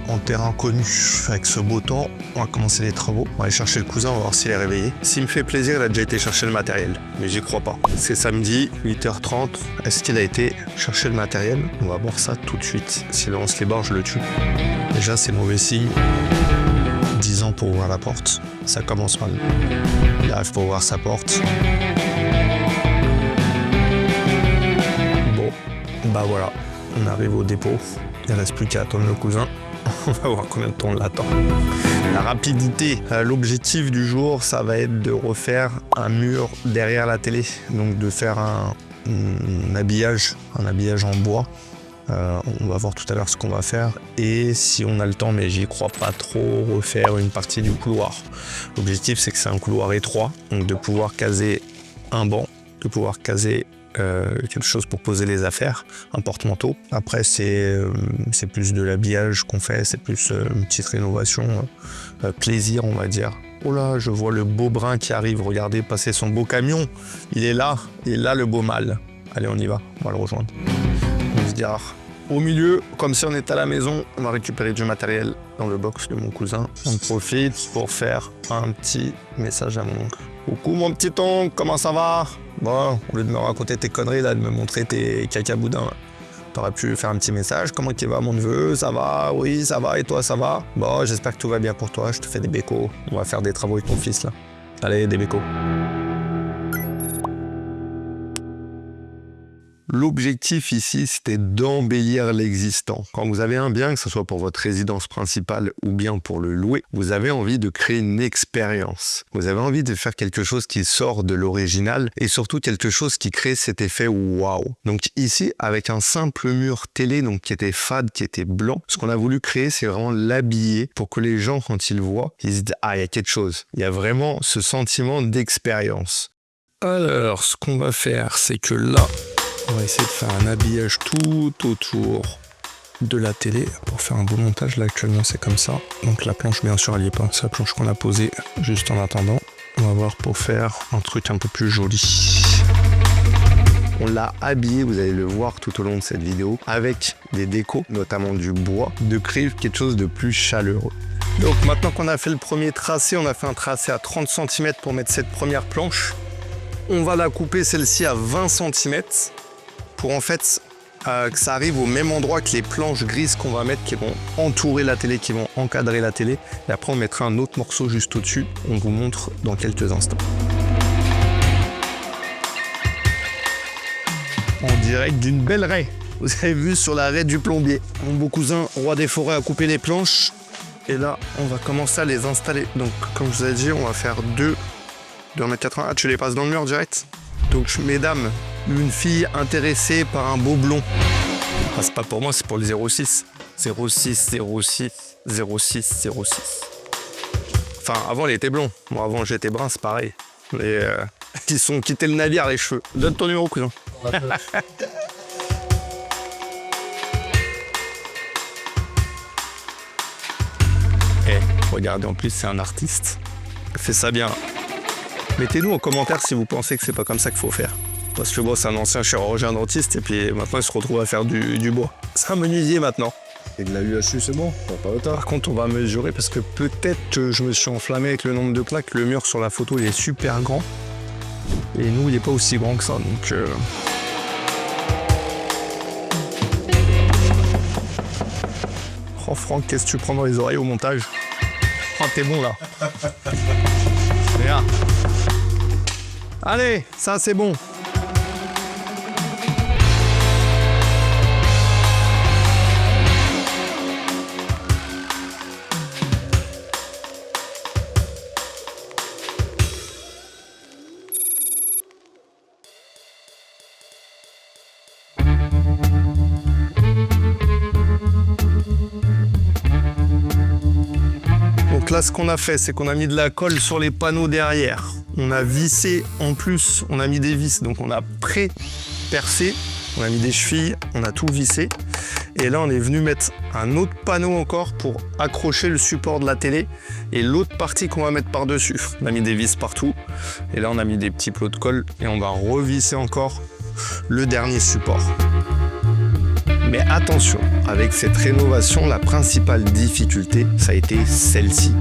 en terrain connu. Avec ce beau temps, on va commencer les travaux. On va aller chercher le cousin, on va voir s'il est réveillé. S'il me fait plaisir, il a déjà été chercher le matériel. Mais j'y crois pas. C'est samedi, 8h30. Est-ce qu'il a été chercher le matériel? On va voir ça tout de suite. S'il lance les barres, je le tue. Déjà, c'est mauvais signe. 10 ans pour ouvrir la porte. Ça commence mal. Il arrive pour ouvrir sa porte. Bon, bah voilà. On arrive au dépôt. Il ne reste plus qu'à attendre le cousin. On va voir combien de temps on l'attend. La rapidité, l'objectif du jour, ça va être de refaire un mur derrière la télé. Donc de faire un habillage en bois. On va voir tout à l'heure ce qu'on va faire. Et si on a le temps, mais j'y crois pas trop, refaire une partie du couloir. L'objectif, c'est que c'est un couloir étroit. Donc de pouvoir caser un banc, de pouvoir caser quelque chose pour poser les affaires, un porte-manteau. Après, c'est plus de l'habillage qu'on fait, c'est plus une petite rénovation, plaisir, on va dire. Oh là, je vois le beau brun qui arrive, regardez passer son beau camion. Il est là le beau mâle. Allez, on y va, on va le rejoindre. On se dira au milieu, comme si on était à la maison, on va récupérer du matériel dans le box de mon cousin. On profite pour faire un petit message à mon oncle. Coucou mon petit oncle, comment ça va? Bon, au lieu de me raconter tes conneries, là, de me montrer tes cacaboudins, t'aurais pu faire un petit message. Comment tu vas mon neveu? Ça va? Oui, ça va. Et toi, ça va? Bon, j'espère que tout va bien pour toi. Je te fais des bécos. On va faire des travaux avec ton fils, là. Allez, des bécos. L'objectif ici, c'était d'embellir l'existant. Quand vous avez un bien, que ce soit pour votre résidence principale ou bien pour le louer, vous avez envie de créer une expérience. Vous avez envie de faire quelque chose qui sort de l'original et surtout quelque chose qui crée cet effet waouh. Donc ici, avec un simple mur télé donc qui était fade, qui était blanc, ce qu'on a voulu créer, c'est vraiment l'habiller pour que les gens, quand ils le voient, ils se disent « Ah, il y a quelque chose ». Il y a vraiment ce sentiment d'expérience. Alors, ce qu'on va faire, c'est que là, on va essayer de faire un habillage tout autour de la télé pour faire un beau montage. Là, actuellement, c'est comme ça. Donc la planche, bien sûr, elle n'y est pas. C'est la planche qu'on a posée juste en attendant. On va voir pour faire un truc un peu plus joli. On l'a habillé, vous allez le voir tout au long de cette vidéo, avec des décos, notamment du bois, de créer quelque chose de plus chaleureux. Donc maintenant qu'on a fait le premier tracé, on a fait un tracé à 30 cm pour mettre cette première planche. On va la couper celle-ci à 20 cm. Pour en fait que ça arrive au même endroit que les planches grises qu'on va mettre qui vont entourer la télé, qui vont encadrer la télé. Et après on mettra un autre morceau juste au-dessus. On vous montre dans quelques instants. En direct d'une belle raie. Vous avez vu sur la raie du plombier. Mon beau cousin, roi des forêts, a coupé les planches. Et là, on va commencer à les installer. Donc comme je vous ai dit, on va faire 2,80 m. Ah, tu les passes dans le mur direct? Donc mesdames, une fille intéressée par un beau blond. Ah, c'est pas pour moi, c'est pour le 06. 06, 06, 06, 06. Enfin, avant, il était blond. Moi, avant, j'étais brun, c'est pareil. Et ils sont quittés le navire, les cheveux. Donne ton numéro, cousin. Regardez, en plus, c'est un artiste. Il fait ça bien. Mettez-nous en commentaire si vous pensez que c'est pas comme ça qu'il faut faire. Parce que bon, c'est un ancien chirurgien dentiste et puis maintenant il se retrouve à faire du bois. C'est un menuisier maintenant. Et de la UHU, c'est bon, pas le tard. Par contre, on va mesurer parce que peut-être que je me suis enflammé avec le nombre de plaques. Le mur sur la photo, il est super grand. Et nous, il n'est pas aussi grand que ça. Donc, Oh Franck, qu'est-ce que tu prends dans les oreilles au montage? Oh, t'es bon là. Regarde. Allez, ça c'est bon. Donc là, ce qu'on a fait, c'est qu'on a mis de la colle sur les panneaux derrière. On a vissé, en plus, on a mis des vis, donc on a pré-percé, on a mis des chevilles, on a tout vissé. Et là, on est venu mettre un autre panneau encore pour accrocher le support de la télé et l'autre partie qu'on va mettre par-dessus. On a mis des vis partout. Et là, on a mis des petits plots de colle et on va revisser encore le dernier support. Mais attention, avec cette rénovation, la principale difficulté, ça a été celle-ci.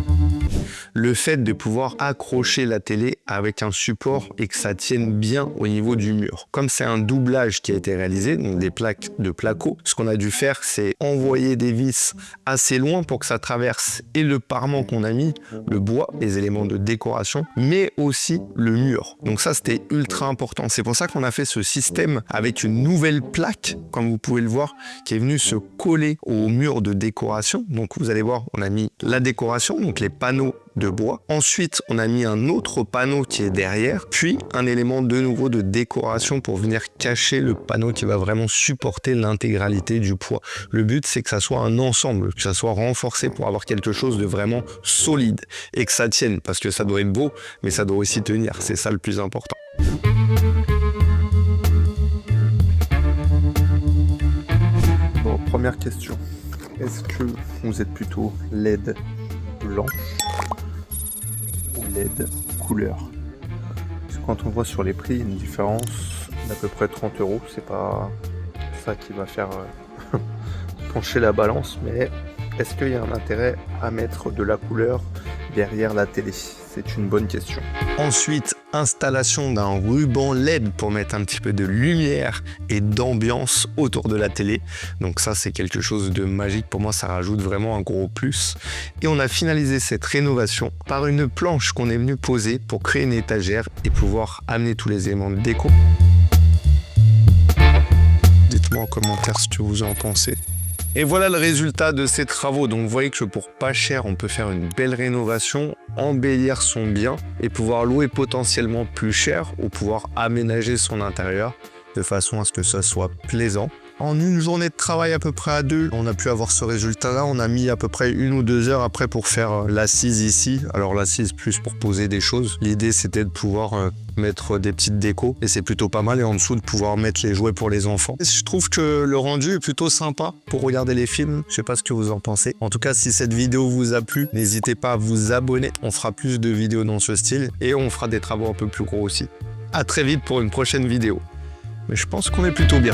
Le fait de pouvoir accrocher la télé avec un support et que ça tienne bien au niveau du mur. Comme c'est un doublage qui a été réalisé, donc des plaques de placo, ce qu'on a dû faire, c'est envoyer des vis assez loin pour que ça traverse et le parement qu'on a mis, le bois, les éléments de décoration, mais aussi le mur. Donc ça, c'était ultra important. C'est pour ça qu'on a fait ce système avec une nouvelle plaque, comme vous pouvez le voir, qui est venue se coller au mur de décoration. Donc vous allez voir, on a mis la décoration, donc les panneaux de bois. Ensuite, on a mis un autre panneau qui est derrière, puis un élément de nouveau de décoration pour venir cacher le panneau qui va vraiment supporter l'intégralité du poids. Le but, c'est que ça soit un ensemble, que ça soit renforcé pour avoir quelque chose de vraiment solide et que ça tienne, parce que ça doit être beau, mais ça doit aussi tenir. C'est ça le plus important. Bon, première question. Est-ce que vous êtes plutôt LED blanc ou LED couleur? Parce que quand on voit sur les prix, il y a une différence d'à peu près 30 €. C'est pas ça qui va faire pencher la balance, mais est-ce qu'il y a un intérêt à mettre de la couleur derrière la télé? C'est une bonne question. Ensuite, installation d'un ruban LED pour mettre un petit peu de lumière et d'ambiance autour de la télé. Donc ça, c'est quelque chose de magique. Pour moi, ça rajoute vraiment un gros plus. Et on a finalisé cette rénovation par une planche qu'on est venu poser pour créer une étagère et pouvoir amener tous les éléments de déco. Dites-moi en commentaire ce que vous en pensez. Et voilà le résultat de ces travaux. Donc vous voyez que pour pas cher, on peut faire une belle rénovation, embellir son bien et pouvoir louer potentiellement plus cher ou pouvoir aménager son intérieur de façon à ce que ça soit plaisant. En une journée de travail à peu près à deux, on a pu avoir ce résultat-là. On a mis à peu près 1 ou 2 heures après pour faire l'assise ici. Alors l'assise plus pour poser des choses. L'idée c'était de pouvoir mettre des petites décos et c'est plutôt pas mal. Et en dessous de pouvoir mettre les jouets pour les enfants. Je trouve que le rendu est plutôt sympa pour regarder les films. Je sais pas ce que vous en pensez. En tout cas, si cette vidéo vous a plu, n'hésitez pas à vous abonner. On fera plus de vidéos dans ce style et on fera des travaux un peu plus gros aussi. À très vite pour une prochaine vidéo. Mais je pense qu'on est plutôt bien.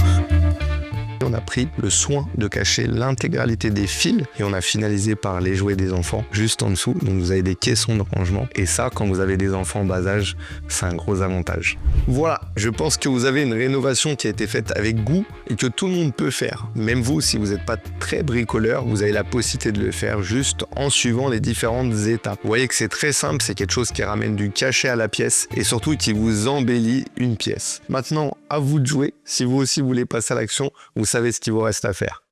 On a pris le soin de cacher l'intégralité des fils et on a finalisé par les jouets des enfants juste en dessous. Donc vous avez des caissons de rangement et ça, quand vous avez des enfants en bas âge, c'est un gros avantage. Voilà, je pense que vous avez une rénovation qui a été faite avec goût et que tout le monde peut faire. Même vous, si vous n'êtes pas très bricoleur, vous avez la possibilité de le faire juste en suivant les différentes étapes. Vous voyez que c'est très simple, c'est quelque chose qui ramène du cachet à la pièce et surtout qui vous embellit une pièce. Maintenant, à vous de jouer. Si vous aussi voulez passer à l'action, vous savez ce qu'il vous reste à faire.